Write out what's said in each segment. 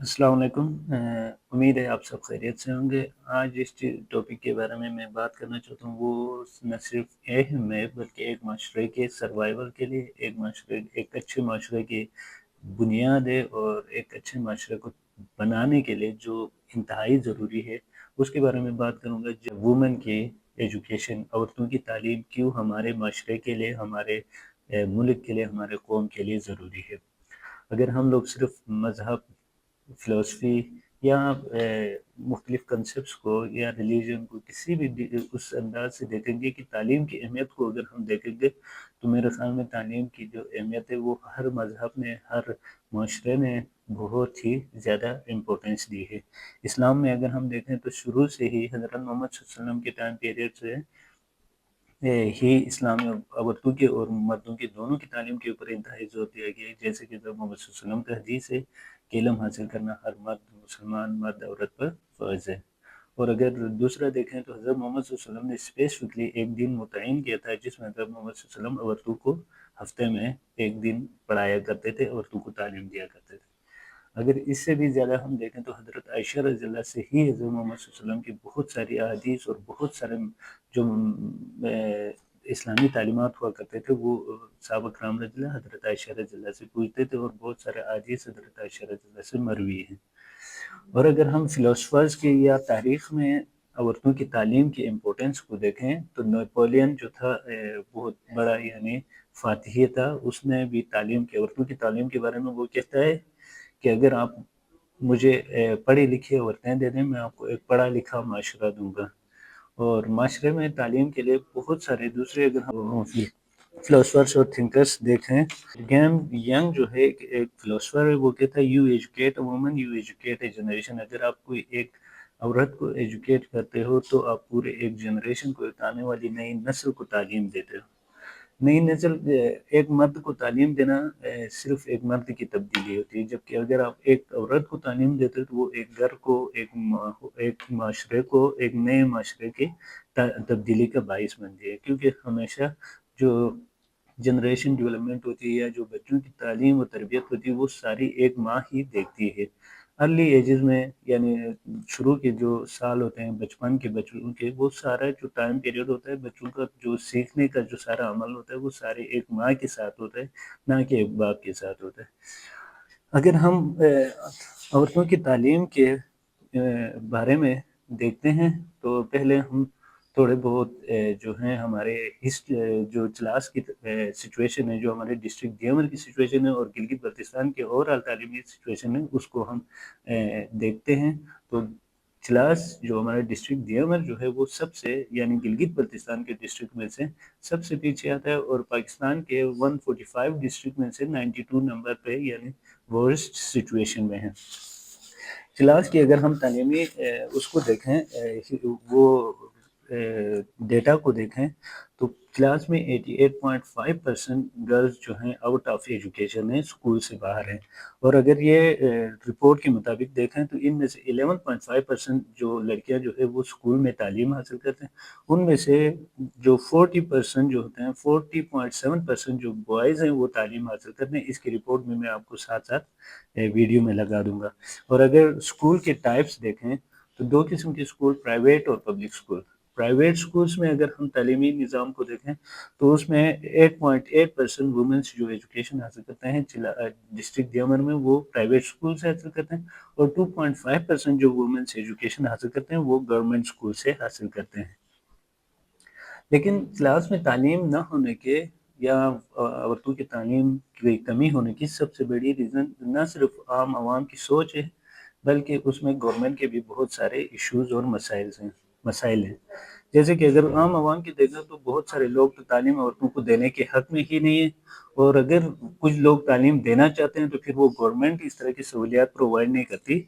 अस्सलाम वालेकुम। उम्मीद है आप सब खैरियत से होंगे। आज जिस टॉपिक के बारे में मैं बात करना चाहता हूँ वो न सिर्फ अहम है बल्कि एक माशरे के सर्वाइवल के लिए एक अच्छे माशरे की बुनियाद है और एक अच्छे माशरे को बनाने के लिए जो इंतहाई ज़रूरी है उसके बारे में बात करूँगा। जो वुमेन की एजुकेशन, औरतों की तालीम क्यों हमारे माशरे के लिए, हमारे मुल्क के लिए, हमारे कौम के लिए ज़रूरी है। अगर हम लोग सिर्फ मज़हब, फ़िलासफ़ी या मुख्तलिफ़ कंसेप्ट्स को या रिलीजन को किसी भी उस अंदाज से देखेंगे कि तालीम की अहमियत को अगर हम देखेंगे तो मेरे ख़्याल में तालीम की जो अहमियत है वो हर मज़हब ने, हर माशरे ने बहुत ही ज़्यादा इम्पोर्टेंस दी है। इस्लाम में अगर हम देखें तो शुरू से ही हज़रत मोहम्मद सल्लल्लाहु अलैहि वसल्लम के टाइम पीरियड से ही इस्लाम में औरतों के और मर्दों के दोनों की तालीम के ऊपर इंतहाई जोर दिया गया है। जैसे कि जब मोहम्मद सल्लल्लाहु अलैहि वसल्लम का हदीस है कि इल्म हासिल करना हर मर्द, मुसलमान मर्द औरत पर फ़र्ज़ है। और अगर दूसरा देखें तो हज़रत मोहम्मद सल्लल्लाहु अलैहि वसल्लम ने स्पेसिफिकली एक दिन मुतय्यन किया था जिसमें हज़रत मोहम्मद सल्लल्लाहु अलैहि वसल्लम औरतों को हफ्ते में एक दिन पढ़ाया करते थे, औरतों को तालीम दिया करते थे। अगर इससे भी ज़्यादा हम देखें तो हज़रत आयशा रज़ियल्लाहु से ही हज़रत मोहम्मद सल्लल्लाहु अलैहि वसल्लम की बहुत सारी अहादीस और बहुत सारे जो इस्लामी तालीमात हुआ करते थे वो सहाबा किराम रज़ियल्लाहु हज़रत आयशा रज़ियल्लाहु से पूछते थे और बहुत सारे अहादीस हज़रत आयशा रज़ियल्लाहु से मरवी हैं। और अगर हम फ़िलासफ़र्स की या तारीख़ में औरतों की तालीम की इम्पोर्टेंस को देखें तो नेपोलियन जो था बहुत बड़ा यानी फ़ातिह था, उसने भी तालीम की औरतों की तालीम के बारे में वो कहता है कि अगर आप मुझे पढ़ी लिखी औरतें दे दें, मैं आपको एक पढ़ा लिखा माशरा दूँगा। और माशरे में तालीम के लिए बहुत सारे दूसरे अगर हम फ़िलासफ़र्स और थिंकर्स देखें, गैम यंग जो है एक फ़िलासफ़र है, वो कहता है you educate a woman, you educate A generation. अगर आप कोई एक औरत को एजुकेट करते हो तो आप पूरे एक जनरेशन को, एक आने वाली नई नस्ल को तालीम देते हो। नई नस्ल एक मर्द को तालीम देना सिर्फ एक मर्द की तब्दीली होती है, जबकि अगर आप एक औरत को तालीम देते हो तो वो एक घर को, एक माशरे को एक नए माशरे की तब्दीली का बाइस बनती है। क्योंकि हमेशा जो जनरेशन डेवलपमेंट होती है या जो बच्चों की तालीम और तरबियत होती है वो सारी एक माँ ही देखती है। अर्ली एजेस में यानी शुरू के जो साल होते हैं बचपन के बच्चों के, वो सारा जो टाइम पीरियड होता है बच्चों का, जो सीखने का जो सारा अमल होता है वो सारे एक माँ के साथ होता है, ना कि एक बाप के साथ होता है। अगर हम औरतों की तालीम के बारे में देखते हैं तो पहले हम थोड़े बहुत जो हैं हमारे जो क्लास की सिचुएशन है, जो हमारे डिस्ट्रिक्ट दीवर की सिचुएशन है और गिलगित बल्तिस्तान के ओवरऑल तालीमी सिचुएशन है उसको हम देखते हैं। तो क्लास जो हमारा डिस्ट्रिक्ट दीवर जो है वो सबसे यानी गिलगित बल्तिस्तान के डिस्ट्रिक्ट में से सबसे पीछे आता है और पाकिस्तान के 145 डिस्ट्रिक्ट में से 92 नंबर पे यानी वर्स्ट सिचुएशन में है। क्लास की अगर हम तालीमी उसको देखें, वो डेटा को देखें तो क्लास में 88.5% गर्ल्स जो हैं आउट ऑफ एजुकेशन है, स्कूल से बाहर हैं। और अगर ये रिपोर्ट के मुताबिक देखें तो इनमें से 11.5% जो लड़कियां जो है वो स्कूल में तालीम हासिल करते हैं, उनमें से जो 40% जो होते हैं, 40.7% जो बॉयज़ हैं वो तालीम हासिल करते हैं। इसकी रिपोर्ट में मैं आपको साथ साथ वीडियो में लगा दूंगा। और अगर स्कूल के टाइप्स देखें तो दो किस्म के स्कूल, प्राइवेट और पब्लिक स्कूल। प्राइवेट स्कूल्स में अगर हम तालीमी निज़ाम को देखें तो उसमें 8.8% वुमेंस जो एजुकेशन हासिल करते हैं डिस्ट्रिक्ट दमन में वो प्राइवेट स्कूल से हासिल करते हैं, और 2.5% जो वुमेंस एजुकेशन हासिल करते हैं वो गवर्नमेंट स्कूल से हासिल करते हैं। लेकिन क्लास में तालीम न होने के या औरतों की तालीम की कमी होने की सबसे बड़ी रीज़न न सिर्फ आम आवाम की सोच है बल्कि उसमें गवर्नमेंट के भी बहुत सारे इश्यूज़ और मसाइल हैं। जैसे कि अगर आम आवाम की देखें तो बहुत सारे लोग तो तालीम औरतों को देने के हक में ही नहीं है, और अगर कुछ लोग तालीम देना चाहते हैं तो फिर वो गवर्नमेंट इस तरह की सहूलियात प्रोवाइड नहीं करती।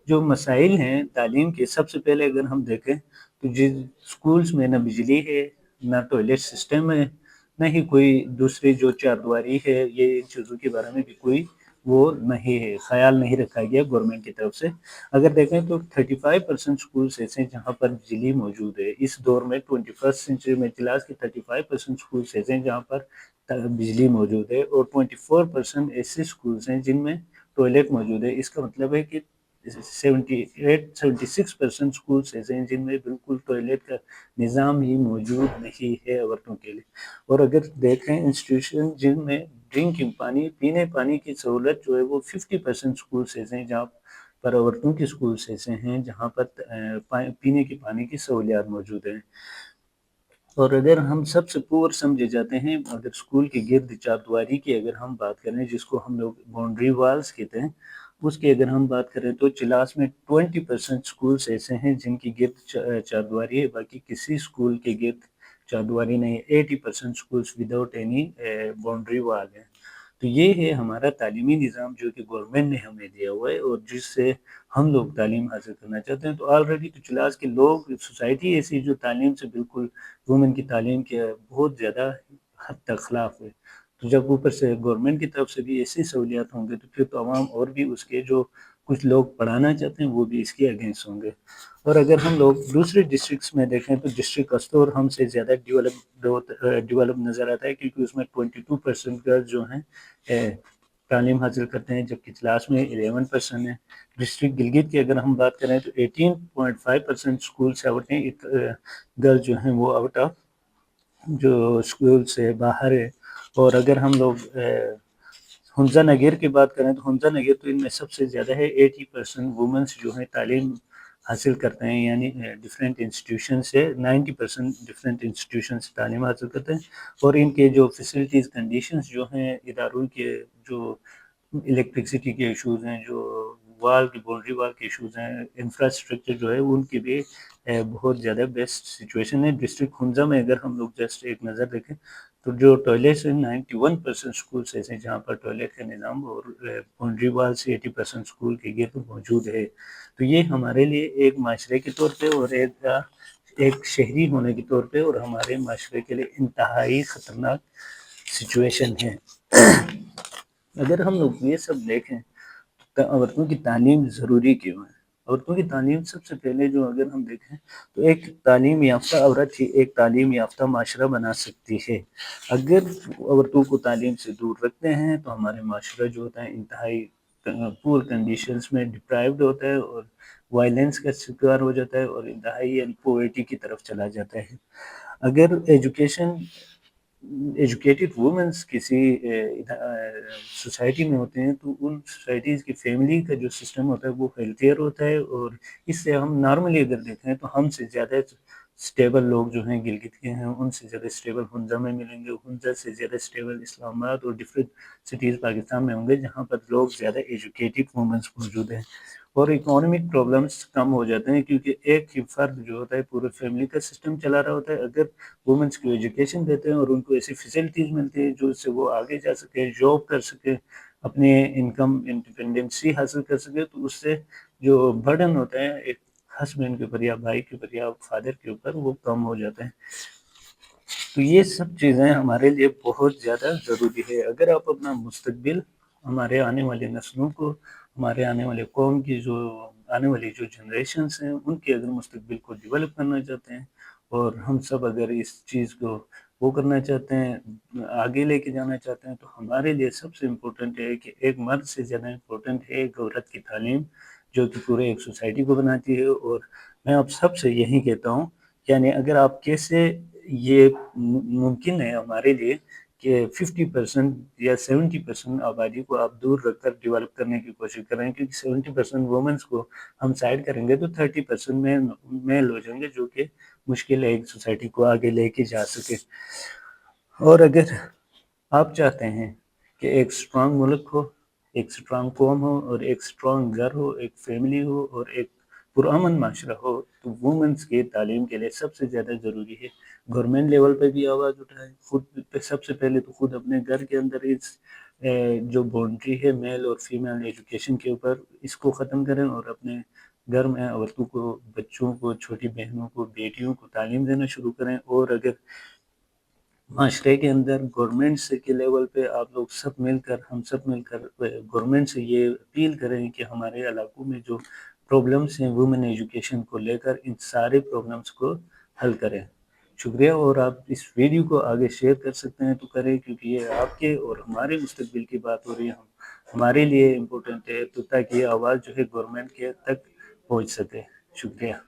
जो मसाइल हैं तालीम के, सबसे पहले अगर हम देखें तो जिस स्कूल्स में न बिजली है, ना टॉयलेट सिस्टम है, ना ही कोई दूसरी जो चारदीवारी है, ये इन चीज़ों के बारे में भी कोई वो नहीं है, ख्याल नहीं रखा गया गवर्नमेंट की तरफ से। अगर देखें तो 35% स्कूल्स ऐसे हैं जहाँ पर बिजली मौजूद है। इस दौर में 21st सेंचुरी में क्लास के 35% स्कूल्स ऐसे हैं जहाँ पर बिजली मौजूद है, और 24% ऐसे स्कूल्स हैं जिनमें टॉयलेट मौजूद है। इसका मतलब है कि 76% اسکولس ایسے ہیں جن میں بالکل ٹوائلٹ کا نظام ہی موجود نہیں ہے عورتوں کے لیے. اور اگر دیکھیں انسٹیٹیوشن جن میں ڈرنکنگ پانی پینے پانی کی سہولت جو ہے وہ 50% اسکولس ایسے ہیں جہاں پر عورتوں کے اسکولس ایسے ہیں جہاں پر پینے کے پانی کی سہولیات موجود ہیں. اور اگر ہم سب سے پور سمجھے جاتے ہیں اگر اسکول کے گرد چار دیواری کی اگر ہم بات کریں جس کو ہم لوگ باؤنڈری والز کہتے ہیں اس کی اگر ہم بات کریں تو چلاس میں 20% اسکولس ایسے ہیں جن کی گرد چار دیواری ہے. باقی کسی اسکول کے گرد چار دیواری نہیں ہے. 80% اسکولس وداؤٹ اینی باؤنڈری وال ہے. تو یہ ہے ہمارا تعلیمی نظام جو کہ گورنمنٹ نے ہمیں دیا ہوا ہے اور جس سے ہم لوگ تعلیم حاصل کرنا چاہتے ہیں. تو آلریڈی تو چلاس کے لوگ سوسائٹی ایسی جو تعلیم سے بالکل وومن کی تعلیم کے بہت زیادہ حد تک خلاف ہے. تو جب اوپر سے گورنمنٹ کی طرف سے بھی ایسی سہولیات ہوں گے تو پھر تو عوام اور بھی اس کے جو کچھ لوگ پڑھانا چاہتے ہیں وہ بھی اس کے اگینسٹ ہوں گے. اور اگر ہم لوگ دوسرے ڈسٹرکٹس میں دیکھیں تو ڈسٹرکٹ استور ہم سے زیادہ ڈیولپ نظر آتا ہے کیونکہ اس میں 22% گرلز جو ہیں تعلیم حاصل کرتے ہیں جبکہ کلاس میں 11% ہے. ڈسٹرکٹ گلگت کی اگر ہم بات کریں تو 18.5% اسکول سے آؤٹ ہیں گرلز جو ہیں وہ آؤٹ آف جو اسکول سے باہر ہے. اور اگر ہم لوگ حمزہ نگر کی بات کریں تو حمزہ نگر تو ان میں سب سے زیادہ ہے. 80% وومنس جو ہیں تعلیم حاصل کرتے ہیں یعنی ڈفرینٹ انسٹیٹیوشن سے 90% ڈفرینٹ انسٹیٹیوشن سے تعلیم حاصل کرتے ہیں. اور ان کے جو فیسلٹیز کنڈیشنز جو ہیں اداروں کے جو الیکٹرسٹی کے ایشوز ہیں جو وال کی باؤنڈری وال کے ایشوز ہیں انفراسٹرکچر جو ہے ان کی بھی بہت زیادہ بیسٹ سچویشن ہے. ڈسٹرکٹ حمزہ میں اگر ہم لوگ جسٹ ایک نظر دیکھیں تو جو ٹوائلٹس ہیں 91% اسکولس ایسے ہیں جہاں پر ٹوائلٹ کا نظام اور باؤنڈری وال سے 80% اسکول کے گرد موجود ہے. تو یہ ہمارے لیے ایک معاشرے کے طور پہ اور ایک شہری ہونے کے طور پہ اور ہمارے معاشرے کے لیے انتہائی خطرناک سچویشن ہے. اگر ہم لوگ یہ سب دیکھیں تو عورتوں کی تعلیم ضروری کیوں ہے. عورتوں کی تعلیم سب سے پہلے جو اگر ہم دیکھیں تو ایک تعلیم یافتہ عورت ہی ایک تعلیم یافتہ معاشرہ بنا سکتی ہے. اگر عورتوں کو تعلیم سے دور رکھتے ہیں تو ہمارے معاشرہ جو ہوتا ہے انتہائی پور کنڈیشنز میں ڈپرائیوڈ ہوتا ہے اور وائلنس کا شکار ہو جاتا ہے اور انتہائی پوورٹی کی طرف چلا جاتا ہے. اگر ایجوکیٹڈ وومنس کسی سوسائٹی میں ہوتے ہیں تو ان سوسائٹیز کی فیملی کا جو سسٹم ہوتا ہے وہ ہیلتھیئر ہوتا ہے. اور اس سے ہم نارملی اگر دیکھیں تو ہم سے زیادہ اسٹیبل لوگ جو ہیں گلگت کے ہیں ان سے زیادہ اسٹیبل حمزہ میں ملیں گے. حمزہ سے زیادہ اسٹیبل اسلام آباد اور ڈفرینٹ سٹیز پاکستان میں ہوں گے جہاں پر لوگ زیادہ ایجوکیٹڈ وومنس موجود ہیں. اور اکنامک پرابلمس کم ہو جاتے ہیں کیونکہ ایک ہی فرد جو ہوتا ہے پورے فیملی کا سسٹم چلا رہا ہوتا ہے. اگر وومنس کو ایجوکیشن دیتے ہیں اور ان کو ایسی فیسلٹیز ملتی ہیں جو اس سے وہ آگے جا سکے جاب کر سکے اپنے انکم انڈیپینڈنسی حاصل کر سکے تو اس سے جو برڈن ہوتا ہے ایک ہسبینڈ کے اوپر یا بھائی کے اوپر یا فادر کے اوپر وہ کم ہو جاتا ہے. تو یہ سب چیزیں ہمارے لیے بہت زیادہ ضروری ہے. اگر آپ اپنا مستقبل ہمارے آنے والی نسلوں کو ہمارے آنے والے قوم کی جو آنے والی جو جنریشنس ہیں ان کے اگر مستقبل کو ڈیولپ کرنا چاہتے ہیں اور ہم سب اگر اس چیز کو وہ کرنا چاہتے ہیں آگے لے کے جانا چاہتے ہیں تو ہمارے لیے سب سے امپورٹنٹ ہے کہ ایک مرد سے زیادہ امپورٹنٹ ہے ایک عورت کی تعلیم جو کہ پورے ایک سوسائٹی کو بناتی ہے. اور میں آپ سب سے یہی کہتا ہوں یعنی اگر آپ کیسے یہ ممکن ہے ہمارے لیے کہ 50% یا 70% آبادی کو آپ دور رکھ کر ڈیولپ کرنے کی کوشش کر رہے ہیں کیونکہ 70% وومنس کو ہم سائڈ کریں گے تو 30% میل ہو جائیں گے جو کہ مشکل ہے ایک سوسائٹی کو آگے لے کے جا سکے. اور اگر آپ چاہتے ہیں کہ ایک اسٹرانگ ملک ہو ایک اسٹرانگ قوم ہو اور ایک اسٹرانگ گھر ہو ایک فیملی ہو اور ایک پرامن معاشرہ ہو تو وومنس کی تعلیم کے لیے سب سے زیادہ ضروری ہے گورنمنٹ لیول پہ بھی آواز اٹھائے. خود سب سے پہلے تو خود اپنے گھر کے اندر اس جو باؤنڈری ہے میل اور فیمیل ایجوکیشن کے اوپر اس کو ختم کریں اور اپنے گھر میں عورتوں کو بچوں کو چھوٹی بہنوں کو بیٹیوں کو تعلیم دینا شروع کریں. اور اگر معاشرے کے اندر گورنمنٹ سے کے لیول پہ آپ لوگ سب مل کر ہم سب مل کر گورنمنٹ سے یہ اپیل کریں کہ ہمارے علاقوں میں جو پرابلمس ہیں وومن ایجوکیشن کو لے کر ان سارے پرابلمس کو حل کریں. شکریہ. اور آپ اس ویڈیو کو آگے شیئر کر سکتے ہیں تو کریں کیونکہ یہ آپ کے اور ہمارے مستقبل کی بات ہو رہی ہے. ہمارے لیے امپورٹنٹ ہے، تو تاکہ یہ آواز جو ہے گورنمنٹ کے تک پہنچ سکے. شکریہ.